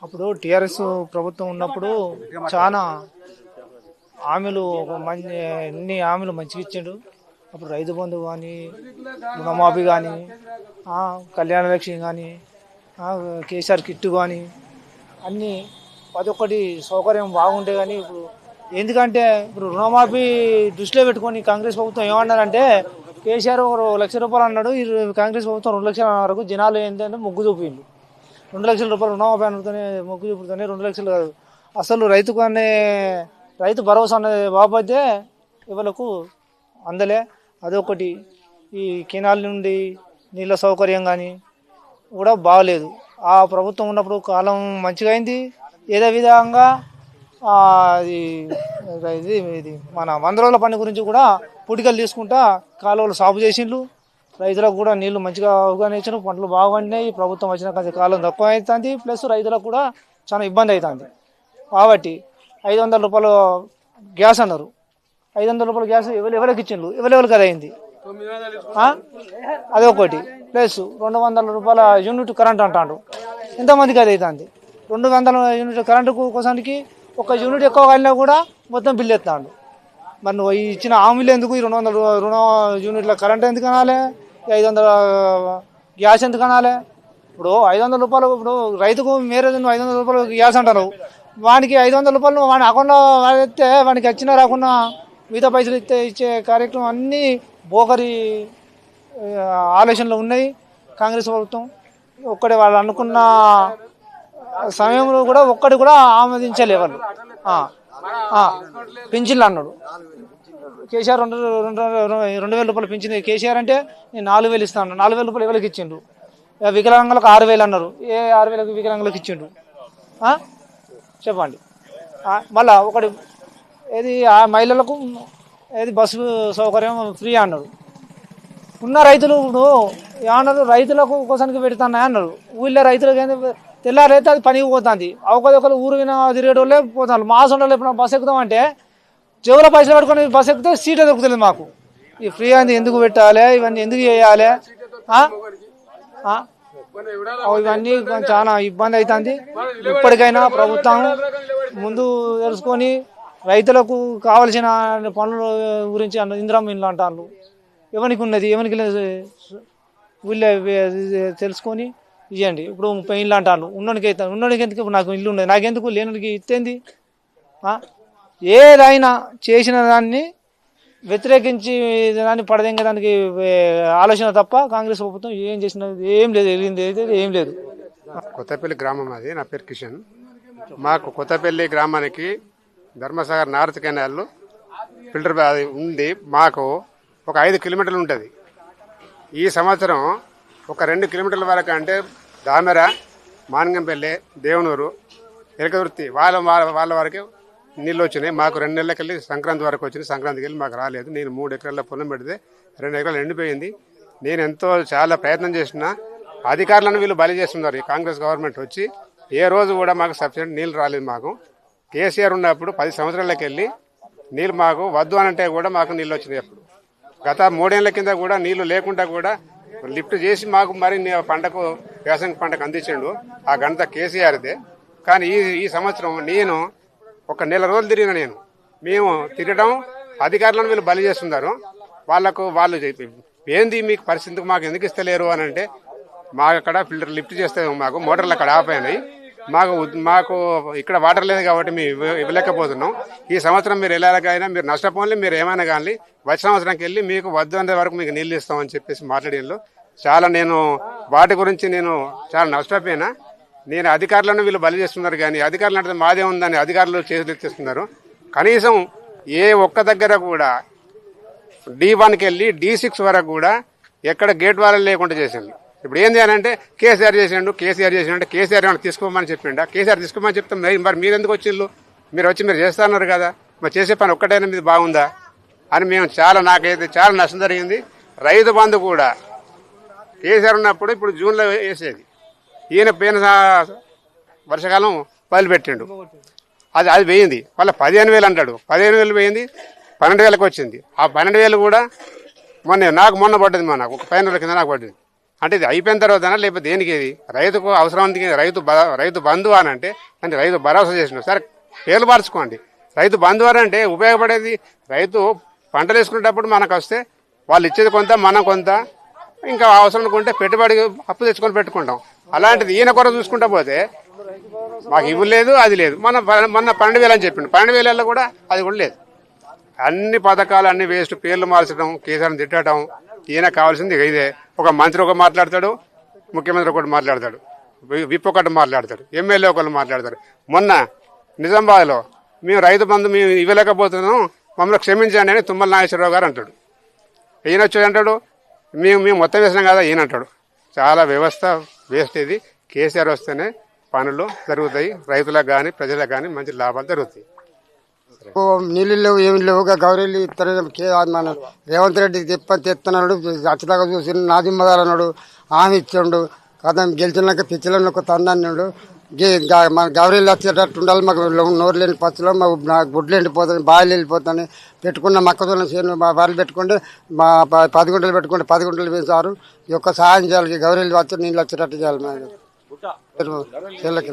అప్పుడు టిఆర్ఎస్ ప్రభుత్వం ఉన్నప్పుడు చాలా హామీలు అన్ని హామీలు మంచిగా ఇచ్చిండు. అప్పుడు రైతు బంధు కానీ, రుణమాఫీ కానీ, కళ్యాణ లక్ష్మి కానీ, కేసీఆర్ కిట్టు కానీ అన్నీ ప్రతి ఒక్కటి సౌకర్యం బాగుంటే. కానీ ఇప్పుడు ఎందుకంటే ఇప్పుడు రుణమాఫీ దృష్టిలో పెట్టుకొని కాంగ్రెస్ ప్రభుత్వం ఏమన్నారంటే, కేసీఆర్ ఒక ₹1,00,000 అన్నాడు, కాంగ్రెస్ ప్రభుత్వం 2,00,000 వరకు జనాలు ఏంటంటే మొగ్గు చూపిండు. ₹2,00,000 రుణమాఫీ అనుకునే మొగ్గు చూపుతూనే 2,00,000 కాదు, అసలు రైతుకు అనే రైతు భరోసా అనే బాబైతే ఇవాళకు అందలే. అదొకటి. ఈ కెనాల్ నుండి నీళ్ళ సౌకర్యం కానీ కూడా బాగలేదు. ఆ ప్రభుత్వం ఉన్నప్పుడు కాలం మంచిగా అయింది. ఏదో విధంగా ఇది మన 100 రోజుల పని గురించి కూడా పుటికలు తీసుకుంటా కాలువలు సాగు చేసిండ్రు. రైతులకు కూడా నీళ్లు మంచిగా అవగాహన ఇచ్చారు, పంటలు బాగా పండినాయి. ప్రభుత్వం వచ్చిన కాలం తక్కువ అవుతుంది, ప్లస్ రైతులకు కూడా చాలా ఇబ్బంది అవుతుంది. కాబట్టి ₹500 గ్యాస్ అన్నారు. ₹500 గ్యాస్ ఎవరికి ఇచ్చిండ్రు, ఎవరికి అది అయింది. అదొకటి. ప్లస్ ₹200 యూనిట్ కరెంట్ అంటాడు. ఎంతమందికి అది అవుతుంది. 200 యూనిట్ కరెంటు కోసానికి ఒక యూనిట్ ఎక్కువ కాలినా కూడా మొత్తం బిల్లు ఎత్తాడు. మరి నువ్వు ఇచ్చిన హామీలు ఎందుకు? ఈ 200 యూనిట్ల కరెంట్ ఎందుకు అనాలి, 500 గ్యాస్ ఎందుకు అనాలి? ఇప్పుడు ₹500 ఇప్పుడు రైతుకు మేరే నువ్వు ₹500 గ్యాస్ అంటారు, వానికి ₹500 వాడి అకౌంట్లో వాడితే వానికి వచ్చినా రాకుండా మిగతా పైసలు ఇచ్చే కార్యక్రమం అన్నీ బోకరి ఆలోచనలు ఉన్నాయి కాంగ్రెస్ ప్రభుత్వం. ఒక్కడే వాళ్ళు అనుకున్న సమయంలో కూడా ఒక్కటి కూడా ఆమోదించలే వాళ్ళు. పింఛన్లు అన్నాడు కేసీఆర్, ₹2,000 పింఛన్. కేసీఆర్ అంటే నేను 4,000 ఇస్తాను, ₹4,000 ఎవరికి ఇచ్చిండు? వికలాంగులకు 6,000 అన్నారు. ఏ 6,000 వికలాంగులకు ఇచ్చిండు చెప్పండి. మళ్ళా ఒకటి ఏది మహిళలకు ఏది బస్సు సౌకర్యం ఫ్రీ అన్నారు. ఉన్న రైతులు ఇప్పుడు ఏమన్నారు, రైతులకు కోసానికి పెడతాను అన్నారు. ఊళ్ళో రైతులకు ఏంది, తెల్లారైతే అది పనికి పోతుంది. ఒకరు ఊరు విన తిరిగేట వాళ్ళే పోతారు. మా సొంటలో ఎప్పుడు బస్సు ఎక్కుదామంటే చెవుల పైసలు పెట్టుకొని బస్సు ఎక్కితే సీటే దొరుకుతుంది మాకు. ఈ ఫ్రీ అనేది ఎందుకు పెట్టాలి, ఇవన్నీ ఎందుకు చేయాలి? ఇవన్నీ చాలా ఇబ్బంది అవుతుంది. ఇప్పటికైనా ప్రభుత్వం ముందు తెలుసుకొని రైతులకు కావలసిన పనుల గురించి ఇందిరమ్మ ఇల్లు అంటారు, ఎవరికి ఉన్నది ఎవరికి వీళ్ళే తెలుసుకొని ఇవ్వండి. ఇప్పుడు 30 ఇల్లు అంటారు, ఉన్నోనికి అవుతాను. ఉన్నోనికి ఎందుకు? ఇప్పుడు నాకు ఇల్లు ఉన్నది, నాకెందుకు? లేనికి ఇస్తేంది. ఏదైనా చేసిన దాన్ని వ్యతిరేకించి దాన్ని పడదెంగడానికి ఆలోచన తప్ప కాంగ్రెస్ ప్రభుత్వం ఏం చేసినది ఏం లేదు, వెళ్ళింది ఏం లేదు. కొత్తపల్లి గ్రామం అది. నా పేరు కిషన్. మాకు కొత్తపల్లి గ్రామానికి ధర్మసాగర్ నార్త్ కెనాల్ ఫిల్టర్ అది ఉంది. మాకు ఒక 5 కిలోమీటర్లు ఉంటుంది. ఈ సంవత్సరం ఒక 2 కిలోమీటర్ల వరకు అంటే దామెర, మాన్గంపల్లి, దేవునూరు, ఎలకదుర్తి వాళ్ళ వరకు నీళ్ళు వచ్చినాయి. మాకు 2 నెలలకి వెళ్ళి సంక్రాంతి వరకు వచ్చినాయి. సంక్రాంతికి వెళ్ళి మాకు రాలేదు. నేను 3 ఎకరాల పొలం పెడితే 2 ఎకరాలు ఎండిపోయింది. నేను ఎంతో చాలా ప్రయత్నం చేసినా అధికారులను వీళ్ళు బలి చేస్తున్నారు. ఈ కాంగ్రెస్ గవర్నమెంట్ వచ్చి ఏ రోజు కూడా మాకు సబ్సిడీ నీళ్ళు రాలేదు. మాకు కేసీఆర్ ఉన్నప్పుడు 10 సంవత్సరాలకి వెళ్ళి నీళ్ళు మాకు వద్దు అని అంటే కూడా మాకు నీళ్ళు వచ్చినాయి. అప్పుడు గత 3 ఏళ్ల కింద కూడా నీళ్లు లేకుండా కూడా లిఫ్ట్ చేసి మాకు మరి పంటకు వ్యవసాయ పంటకు అందించిండు. ఆ ఘనత కేసీఆర్దే. కానీ ఈ సంవత్సరం నేను ఒక 1 నెల రోజులు తిరిగిన. మేము తిరగడం అధికారులను వీళ్ళు బలి చేస్తున్నారు. వాళ్ళు ఏంది మీకు పరిస్థితికి మాకు ఎందుకు ఇస్తలేరు అని అంటే, మాకు అక్కడ ఫిల్టర్ లిఫ్ట్ చేస్తే మాకు మోటార్లు అక్కడ ఆపోయినాయి. మాకు ఇక్కడ వాటర్ లేదు కాబట్టి మేము ఇవ్వలేకపోతున్నాం. ఈ సంవత్సరం మీరు ఎలాగైనా మీరు నష్టపోలే, మీరు ఏమైనా కానీ వచ్చే సంవత్సరానికి వెళ్ళి మీకు వద్దు అనే వరకు మీకు నీళ్ళు ఇస్తామని చెప్పేసి మాట్లాడేళ్ళు. చాలా నేను వాటి గురించి నేను చాలా నష్టపోయినా. నేను అధికారులను వీళ్ళు బలి చేస్తున్నారు, కానీ అధికారులు అంటే మాదే ఉందని అధికారులు చేతులు ఎత్తేస్తున్నారు. కనీసం ఏ ఒక్క దగ్గర కూడా D1కి వెళ్ళి D6 వరకు కూడా ఎక్కడ గేట్ వాళ్ళు లేకుండా చేసిండు. ఇప్పుడు ఏంది అని అంటే కేసీఆర్ చేసిండు అంటే కేసీఆర్ ఏమైనా తీసుకోమని చెప్పిండా? కేసీఆర్ తీసుకోమని చెప్తాం. మరి మీరు ఎందుకు వచ్చిళ్ళు? మీరు వచ్చి మీరు చేస్తున్నారు కదా, మరి చేసే పని ఒక్కటైనా మీది బాగుందా అని మేము నాకైతే చాలా నష్టం జరిగింది. రైతు బంధు కూడా కేసీఆర్ ఉన్నప్పుడు ఇప్పుడు జూన్లో వేసేది, ఈయన పోయిన వర్షాకాలం వదిలిపెట్టిండు. అది పోయింది. మళ్ళీ 15,000 అంటాడు. 15,000 పోయింది, 12,000కి వచ్చింది. ఆ 12,000 కూడా మొన్న పడ్డది. నాకు ఒక 15 రోజుల కింద నాకు పడ్డది. అంటే ఇది అయిపోయిన తర్వాతనా లేకపోతే దేనికి ఇది రైతుకు అవసరానికి రైతు బంధు అని అంటే రైతు భరోసా చేసిన సరే పేర్లు మార్చుకోండి. రైతు బంధు అని అంటే ఉపయోగపడేది రైతు పంటలు వేసుకునేటప్పుడు మనకు వస్తే వాళ్ళు ఇచ్చేది కొంత మనం కొంత ఇంకా అవసరం అనుకుంటే పెట్టుబడి అప్పు తెచ్చుకొని పెట్టుకుంటాం. అలాంటిది ఈయన కొర చూసుకుంటా పోతే మాకు ఇవ్వ లేదు అది లేదు. మొన్న 12,000 అని చెప్పిండు, 12,000 కూడా అది కూడా లేదు. అన్ని పథకాలు అన్ని వేస్ట్, పేర్లు మార్చడం, కేసీఆర్ని తిట్టడం. ఈయన కావాల్సింది ఇదే. ఒక మంత్రి ఒకటి మాట్లాడతాడు, ముఖ్యమంత్రి ఒకటి మాట్లాడతాడు, విప్ ఒకటి మాట్లాడతాడు, ఎమ్మెల్యే ఒకళ్ళు మాట్లాడతారు. మొన్న నిజామాబాద్లో మేము రైతు బంధు మేము ఇవ్వలేకపోతున్నాం, మమ్మల్ని క్షమించండి అని తుమ్మల నాగేశ్వరరావు గారు అంటాడు. ఈయన వచ్చి అంటాడు మేము మొత్తం వేసినాం కదా ఈయన అంటాడు. చాలా వ్యవస్థ వేస్ట్ ఇది. కేసీఆర్ వస్తేనే పనులు జరుగుతాయి, రైతులకు కానీ ప్రజలకు కానీ మంచి లాభాలు జరుగుతాయి. నీళ్ళు లేవు, ఏమి లేవు. గౌరీలు ఇస్తారు. మన రేవంత్ రెడ్డి తెస్తున్నాడు, అచ్చదాకా చూసి నాదిమ్మదారు అన్నాడు, ఆమె ఇచ్చాడు. కదా గెలిచినాక పిచ్చిలో ఒక తందన్నాడు. మన గౌరీలు వచ్చేటట్టు ఉండాలి. మాకు నోరు లేని పచ్చులో మాకు గుడ్లు ఎండిపోతాయి, బాయిలు వెళ్ళిపోతాయి. పెట్టుకున్న మొక్కజొన్న చేను వాళ్ళు పెట్టుకుంటే మా 10 గుంటలు పెట్టుకుంటే 10 గుంటలు వేసారు. ఈ యొక్క సహాయం చేయాలి. గౌరీలు వచ్చి నీళ్ళు వచ్చేటట్టు చేయాలి. మా చెల్లెకి